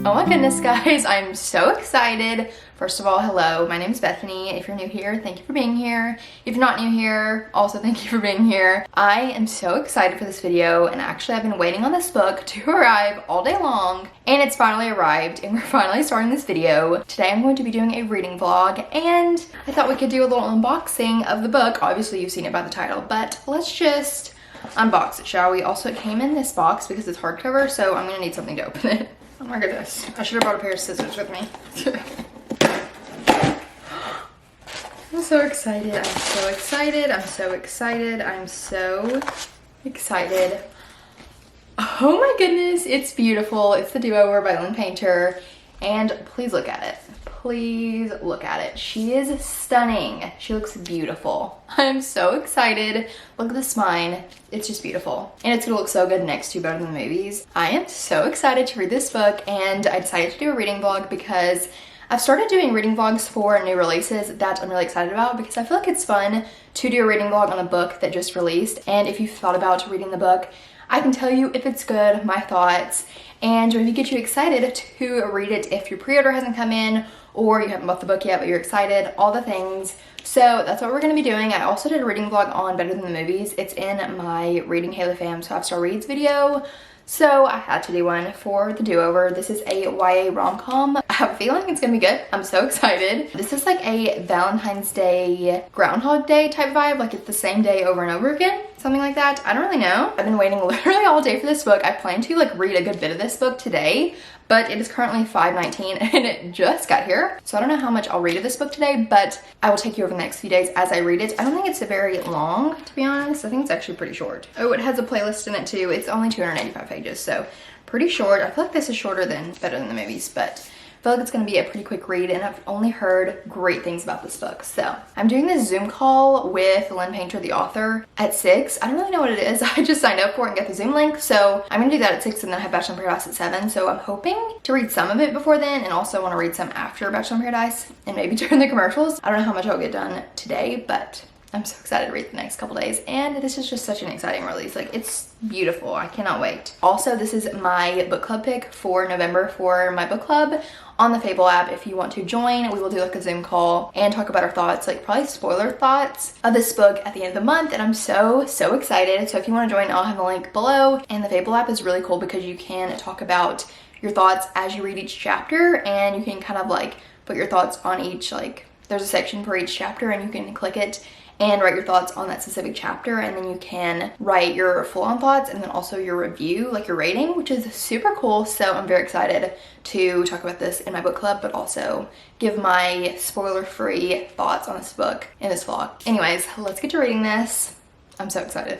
Oh my goodness, guys, I'm so excited. First of all, hello, my name is Bethany. If you're new here, thank you for being here. If you're not new here, also thank you for being here. I am so excited for this video, and actually I've been waiting on this book to arrive all day long, and it's finally arrived, and we're finally starting this video. Today I'm going to be doing a reading vlog, and I thought we could do a little unboxing of the book. Obviously you've seen it by the title, but let's just unbox it, shall we? Also, it came in this box because it's hardcover, so I'm gonna need something to open it. Oh my goodness. I should have brought a pair of scissors with me. I'm so excited. I'm so excited. I'm so excited. I'm so excited. Oh my goodness. It's beautiful. It's The Do-Over by Lynn Painter. And please look at it. Please look at it. She is stunning. She looks beautiful. I'm so excited. Look at the spine. It's just beautiful. And it's gonna look so good next to Better Than the Movies. I am so excited to read this book, and I decided to do a reading vlog because I've started doing reading vlogs for new releases that I'm really excited about, because I feel like it's fun to do a reading vlog on a book that just released. And if you've thought about reading the book, I can tell you if it's good, my thoughts, and maybe get you excited to read it if your pre-order hasn't come in or you haven't bought the book yet but you're excited, all the things. So that's what we're going to be doing. I also did a reading vlog on Better Than the Movies. It's in my Reading Haley Fam 5-star reads video. So I had to do one for The Do-Over. This is a YA rom-com. I have a feeling it's gonna be good. I'm so excited. This is like a Valentine's Day, Groundhog Day type vibe. Like it's the same day over and over again. Something like that. I don't really know. I've been waiting literally all day for this book. I plan to like read a good bit of this book today, but it is currently 5:19 and it just got here. So I don't know how much I'll read of this book today, but I will take you over the next few days as I read it. I don't think it's very long, to be honest. I think it's actually pretty short. Oh, it has a playlist in it too. It's only 285 pages, so pretty short. I feel like this is shorter than Better Than the Movies, but I feel like it's gonna be a pretty quick read, and I've only heard great things about this book. So I'm doing this Zoom call with Lynn Painter, the author, at 6. I don't really know what it is. I just signed up for it and got the Zoom link. So I'm gonna do that at 6 and then have Bachelor in Paradise at 7. So I'm hoping to read some of it before then, and also want to read some after Bachelor in Paradise and maybe during the commercials. I don't know how much I'll get done today, but I'm so excited to read the next couple days, and this is just such an exciting release. Like, it's beautiful. I cannot wait. Also, this is my book club pick for November for my book club on the Fable app. If you want to join, we will do like a Zoom call and talk about our thoughts, like probably spoiler thoughts of this book at the end of the month, and I'm so excited. So if you want to join, I'll have a link below. And the Fable app is really cool because you can talk about your thoughts as you read each chapter, and you can kind of like put your thoughts on each, like there's a section for each chapter, and you can click it and write your thoughts on that specific chapter, and then you can write your full-on thoughts and then also your review, like your rating, which is super cool. So I'm very excited to talk about this in my book club, but also give my spoiler-free thoughts on this book in this vlog. Anyways, let's get to reading this. I'm so excited.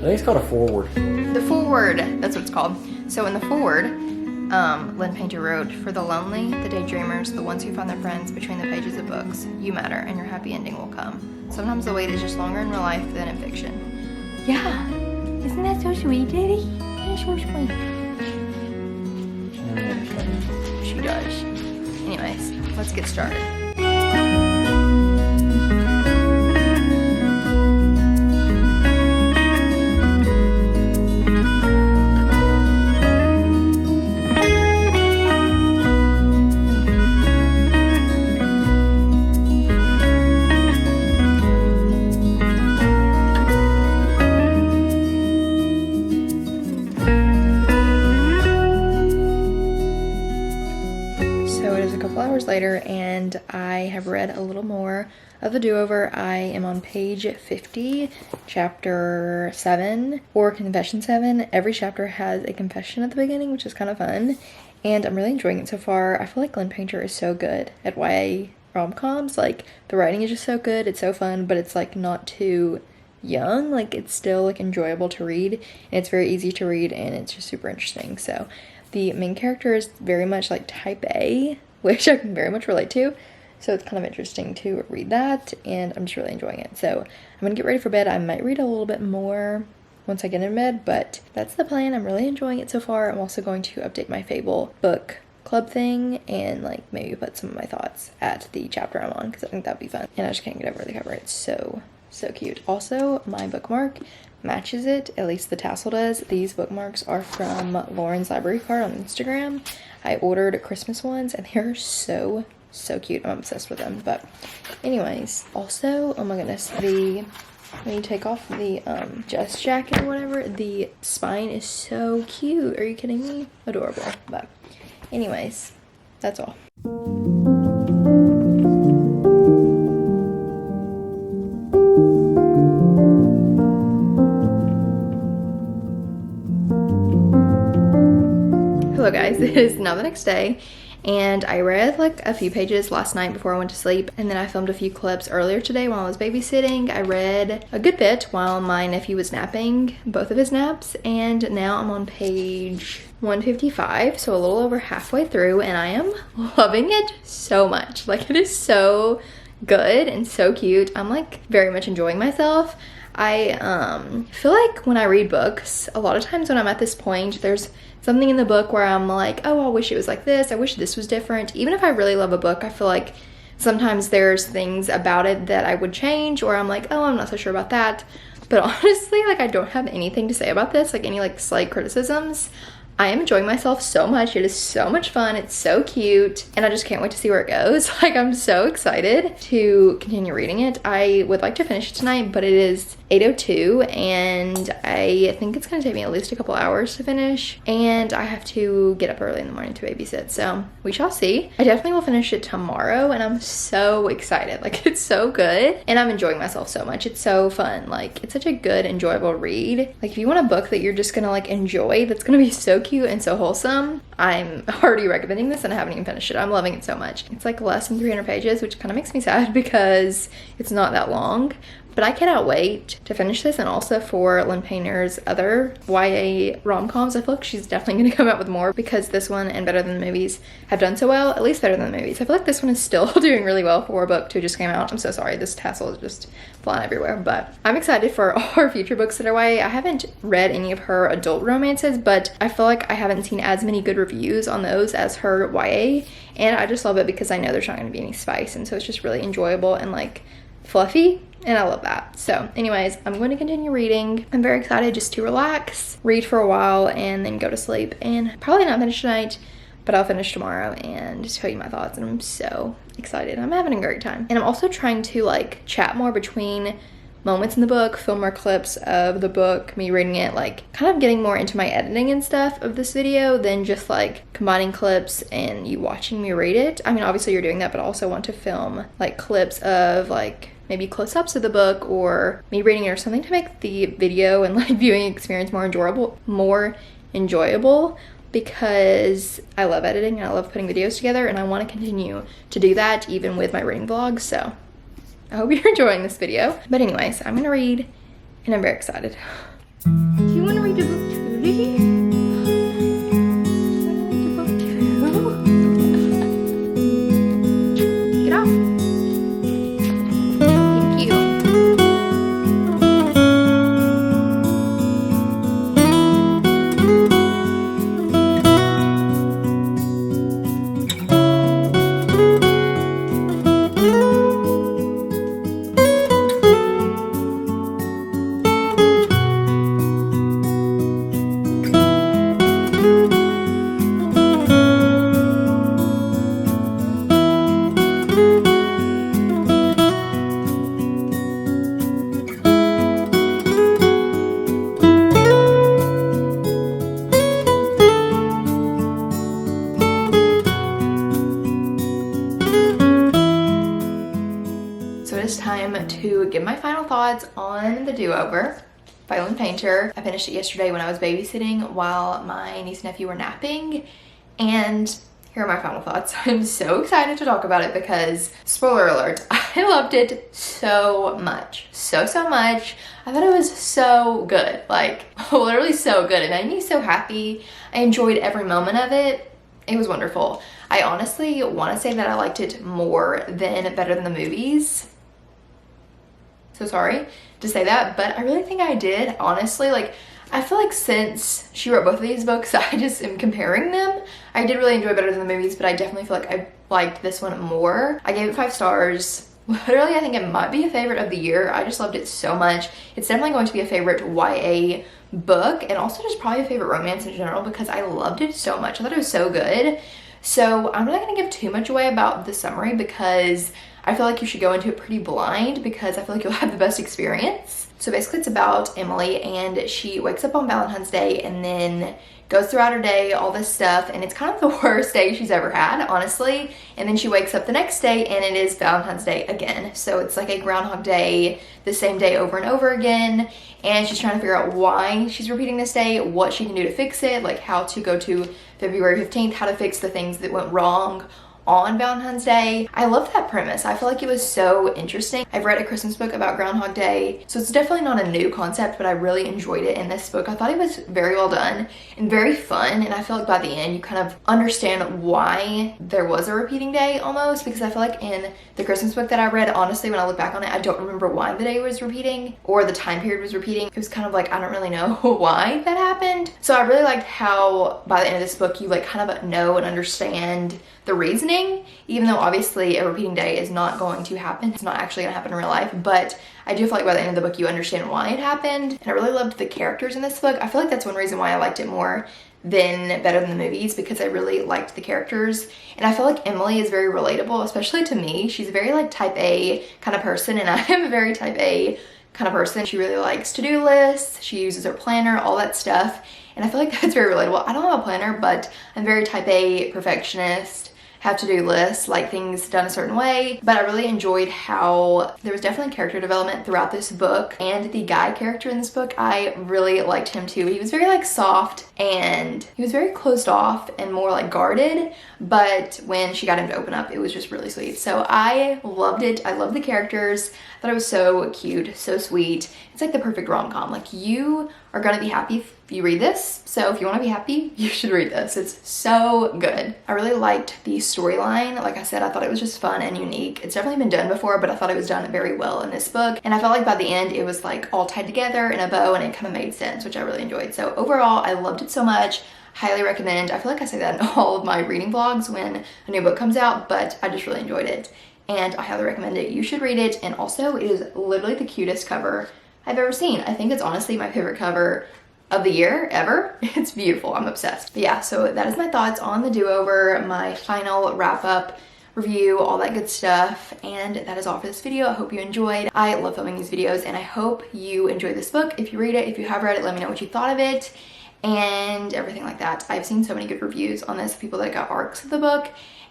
It's called a foreword. The foreword, that's what it's called. So in the foreword, Lynn Painter wrote, "For the lonely, the daydreamers, the ones who find their friends between the pages of books, you matter and your happy ending will come. Sometimes the wait is just longer in real life than in fiction." Yeah, isn't that so sweet, Daddy? That's so sweet. She does. Anyways, let's get started. Later, and I have read a little more of The Do-Over. I am on page 50, chapter 7, or confession 7. Every chapter has a confession at the beginning, which is kind of fun, and I'm really enjoying it so far. I feel like Lynn Painter is so good at YA rom-coms. Like, the writing is just so good, it's so fun, but it's like not too young. Like, it's still like enjoyable to read, and it's very easy to read, and it's just super interesting. So the main character is very much like type A, which I can very much relate to. So it's kind of interesting to read that, and I'm just really enjoying it. So I'm gonna get ready for bed. I might read a little bit more once I get in bed, but that's the plan. I'm really enjoying it so far. I'm also going to update my Fable book club thing and like maybe put some of my thoughts at the chapter I'm on, because I think that'd be fun. And I just can't get over the cover. It's so cute. Also, my bookmark matches it, at least the tassel does. These bookmarks are from Lauren's library card on Instagram. I ordered Christmas ones and they're so cute. I'm obsessed with them. But anyways, also, oh my goodness, when you take off the chest jacket or whatever, the spine is so cute. Are you kidding me? Adorable. But anyways, that's all. Hello guys, it is now the next day, and I read like a few pages last night before I went to sleep, and then I filmed a few clips earlier today while I was babysitting. I read a good bit while my nephew was napping, both of his naps, and now I'm on page 155, so a little over halfway through, and I am loving it so much. Like, it is so good and so cute. I'm like very much enjoying myself. I feel like when I read books, a lot of times when I'm at this point, there's something in the book where I'm like, oh, I wish it was like this. I wish this was different. Even if I really love a book, I feel like sometimes there's things about it that I would change, or I'm like, oh, I'm not so sure about that. But honestly, like, I don't have anything to say about this, like any like slight criticisms. I am enjoying myself so much. It is so much fun. It's so cute. And I just can't wait to see where it goes. Like, I'm so excited to continue reading it. I would like to finish it tonight, but it is 8:02 and I think it's gonna take me at least a couple hours to finish. And I have to get up early in the morning to babysit. So we shall see. I definitely will finish it tomorrow and I'm so excited. Like, it's so good. And I'm enjoying myself so much. It's so fun. Like, it's such a good, enjoyable read. Like, if you want a book that you're just gonna like enjoy, that's gonna be so cute and so wholesome, I'm already recommending this and I haven't even finished it. I'm loving it so much. It's like less than 300 pages, which kind of makes me sad because it's not that long. But I cannot wait to finish this, and also for Lynn Painter's other YA rom-coms. I feel like she's definitely going to come out with more, because this one and Better Than the Movies have done so well, at least Better Than the Movies. I feel like this one is still doing really well for a book who just came out. I'm so sorry, this tassel is just flying everywhere, but I'm excited for all her future books that are YA. I haven't read any of her adult romances, but I feel like I haven't seen as many good reviews on those as her YA, and I just love it because I know there's not going to be any spice, and so it's just really enjoyable and like fluffy, and I love that. So anyways, I'm going to continue reading. I'm very excited just to relax, read for a while, and then go to sleep, and probably not finish tonight, but I'll finish tomorrow and just tell you my thoughts. And I'm so excited. I'm having a great time. And I'm also trying to like chat more between moments in the book, film more clips of the book, me reading it, like kind of getting more into my editing and stuff of this video than just like combining clips and you watching me read it. I mean, obviously you're doing that, but I also want to film like clips of like maybe close-ups of the book or me reading it or something to make the video and like viewing experience more enjoyable, because I love editing and I love putting videos together, and I want to continue to do that even with my reading vlogs. So I hope you're enjoying this video. But anyways, I'm gonna read and I'm very excited. Do you want to read the book too, Lily? Get off. Thank you. To give my final thoughts on The Do-Over by Lynn Painter. I finished it yesterday when I was babysitting while my niece and nephew were napping, and here are my final thoughts. I'm so excited to talk about it because, spoiler alert, I loved it so much. So much. I thought it was so good. Like, literally so good. It made me so happy. I enjoyed every moment of it. It was wonderful. I honestly want to say that I liked it more than Better Than the Movies. So sorry to say that, but I really think I did. Honestly, like, I feel like since she wrote both of these books, I just am comparing them. I did really enjoy Better Than the Movies, but I definitely feel like I liked this one more. I gave it 5 stars. Literally, I think it might be a favorite of the year. I just loved it so much. It's definitely going to be a favorite YA book, and also just probably a favorite romance in general, because I loved it so much. I thought it was so good. So I'm not going to give too much away about the summary, because I feel like you should go into it pretty blind, because I feel like you'll have the best experience. So basically it's about Emily, and she wakes up on Valentine's Day and then goes throughout her day, all this stuff, and it's kind of the worst day she's ever had, honestly. And then she wakes up the next day and it is Valentine's Day again. So it's like a Groundhog Day, the same day over and over again. And she's trying to figure out why she's repeating this day, what she can do to fix it, like how to go to February 15th, how to fix the things that went wrong on Valentine's Day. I love that premise. I feel like it was so interesting. I've read a Christmas book about Groundhog Day, so it's definitely not a new concept, but I really enjoyed it in this book. I thought it was very well done and very fun, and I feel like by the end you kind of understand why there was a repeating day almost, because I feel like in the Christmas book that I read, honestly, when I look back on it, I don't remember why the day was repeating or the time period was repeating. It was kind of like, I don't really know why that happened. So I really liked how by the end of this book you like kind of know and understand the reasoning, even though obviously a repeating day is not going to happen. It's not actually gonna happen in real life, but I do feel like by the end of the book you understand why it happened. And I really loved the characters in this book. I feel like that's one reason why I liked it more than Better Than the Movies, because I really liked the characters. And I feel like Emily is very relatable, especially to me. She's a very like type A kind of person, and I am a very type A kind of person. She really likes to-do lists, she uses her planner, all that stuff. And I feel like that's very relatable. I don't have a planner, but I'm very type A perfectionist, have to-do lists, like things done a certain way. But I really enjoyed how there was definitely character development throughout this book, and the guy character in this book, I really liked him too. He was very like soft, and he was very closed off and more like guarded, but when she got him to open up, it was just really sweet. So I loved it. I loved the characters. I thought it was so cute, so sweet. It's like the perfect rom-com. Like, you are gonna be happy if you read this. So if you want to be happy, you should read this. It's so good. I really liked the storyline. Like I said, I thought it was just fun and unique. It's definitely been done before, but I thought it was done very well in this book. And I felt like by the end, it was like all tied together in a bow, and it kind of made sense, which I really enjoyed. So overall, I loved it so much. Highly recommend. I feel like I say that in all of my reading vlogs when a new book comes out, but I just really enjoyed it. And I highly recommend it. You should read it. And also, it is literally the cutest cover I've ever seen. I think it's honestly my favorite cover of the year ever. It's beautiful. I'm obsessed. But yeah, so that is my thoughts on the do-over, my final wrap-up review, all that good stuff. And that is all for this video. I hope you enjoyed. I love filming these videos, and I hope you enjoyed this book. If you read it, if you have read it, let me know what you thought of it and everything like that. I've seen so many good reviews on this, people that got arcs of the book,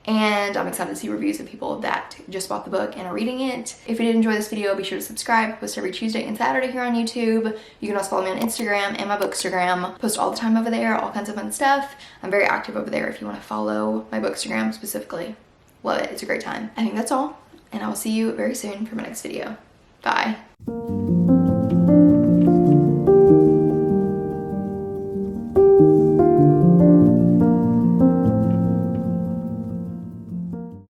and I'm excited to see reviews of people that just bought the book and are reading it. If you did enjoy this video, be sure to subscribe. I post every Tuesday and Saturday here on YouTube. You can also follow me on Instagram and my Bookstagram. Post all the time over there, all kinds of fun stuff. I'm very active over there if you want to follow my Bookstagram specifically. Love it. It's a great time. I think that's all, and I will see you very soon for my next video. Bye.